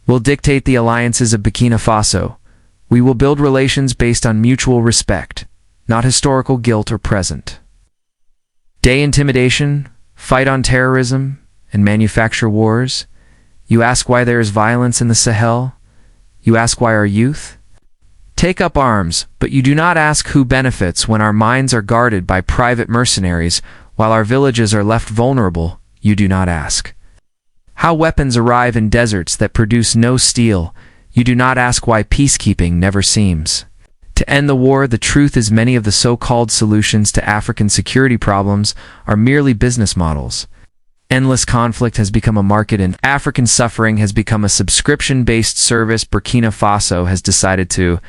We'll dictate the alliances of Burkina Faso. We will build relations based on mutual respect, not historical guilt or present. Day intimidation, fight on terrorism, and manufacture wars. You ask why there is violence in the Sahel? You ask why our youth take up arms, but you do not ask who benefits when our minds are guarded by private mercenaries while our villages are left vulnerable. You do not ask how weapons arrive in deserts that produce no steel. You do not ask why peacekeeping never seems to end the war. The truth is, many of the so-called solutions to African security problems are merely business models. Endless conflict has become a market and African suffering has become a subscription-based service. Burkina Faso has decided to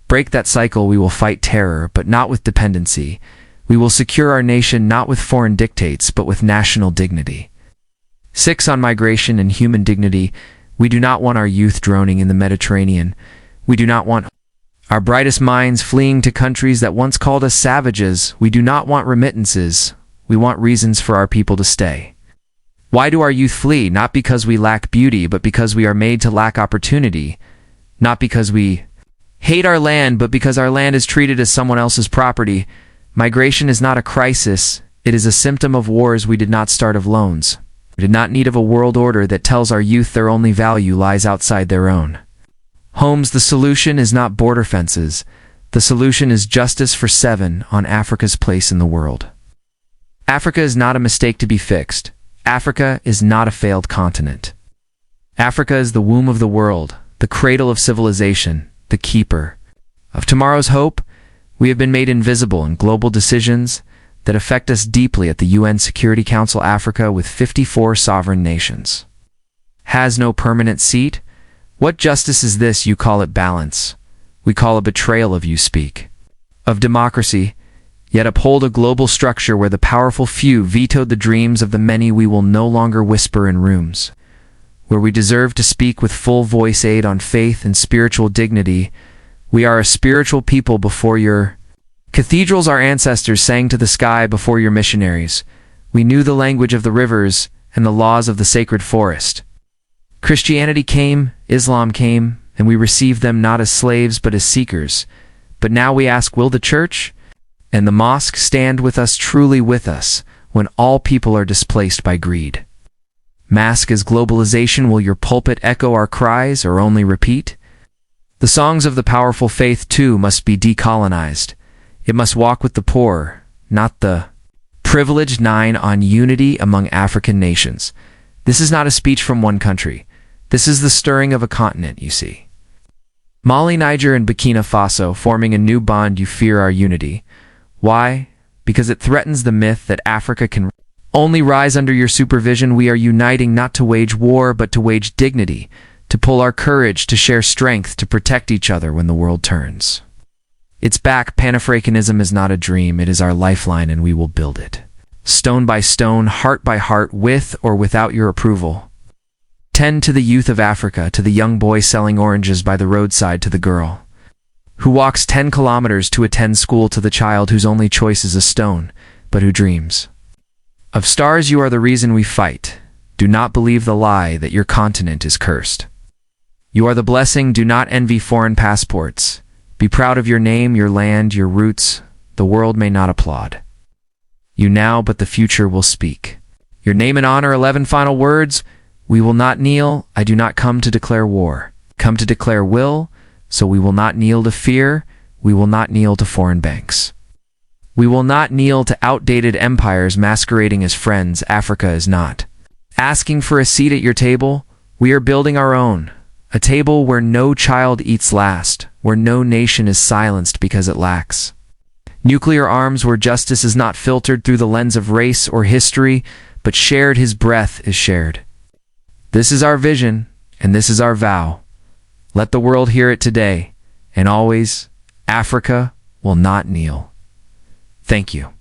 break that cycle. We will fight terror, but not with dependency. We will secure our nation not with foreign dictates, but with national dignity. 6. On migration and human dignity. We do not want our youth droning in the Mediterranean. We do not want our brightest minds fleeing to countries that once called us savages. We do not want remittances. We want reasons for our people to stay. Why do our youth flee? Not because we lack beauty, but because we are made to lack opportunity. Not because we hate our land, but because our land is treated as someone else's property. Migration is not a crisis. It is a symptom of wars we did not start, of loans. We did not need, of a world order that tells our youth their only value lies outside their own homes. The solution is not border fences. The solution is justice for 7 on Africa's place in the world. Africa is not a mistake to be fixed. Africa is not a failed continent. Africa is the womb of the world, the cradle of civilization, the keeper of tomorrow's hope. We have been made invisible in global decisions that affect us deeply at the UN Security Council. Africa, with 54 sovereign nations, has no permanent seat. What justice is this? You call it balance. We call a betrayal of, you speak of democracy, yet uphold a global structure where the powerful few vetoed the dreams of the many. We will no longer whisper in rooms where we deserve to speak with full voice. Aid on faith and spiritual dignity. We are a spiritual people before your cathedrals. Our ancestors sang to the sky before your missionaries. We knew the language of the rivers and the laws of the sacred forest. Christianity came, Islam came, and we received them not as slaves but as seekers. But now we ask, will the church and the mosque stand with us, truly with us, when all people are displaced by greed? Mask as globalization. Will your pulpit echo our cries or only repeat? The songs of the powerful faith too must be decolonized. It must walk with the poor, not the privileged. 9. On unity among African nations. This is not a speech from one country. This is the stirring of a continent, you see. Mali, Niger, and Burkina Faso forming a new bond. You fear our unity. Why? Because it threatens the myth that Africa can only rise under your supervision. We are uniting not to wage war, but to wage dignity, to pull our courage, to share strength, to protect each other when the world turns its back. Pan-Africanism is not a dream, it is our lifeline, and we will build it. Stone by stone, heart by heart, with or without your approval. 10. To the youth of Africa, to the young boy selling oranges by the roadside, to the girl who walks 10 kilometers to attend school, to the child whose only choice is a stone, but who dreams of stars. You are the reason we fight. Do not believe the lie that your continent is cursed. You are the blessing. Do not envy foreign passports. Be proud of your name, your land, your roots. The world may not applaud you now, but the future will speak your name and honor. 11. Final words. We will not kneel. I do not come to declare war. Come to declare will. So we will not kneel to fear. We will not kneel to foreign banks. We will not kneel to outdated empires masquerading as friends. Africa is not asking for a seat at your table. We are building our own. A table where no child eats last, where no nation is silenced because it lacks nuclear arms, where justice is not filtered through the lens of race or history, but shared. His breath is shared. This is our vision, and this is our vow. Let the world hear it today, and always. Africa will not kneel. Thank you.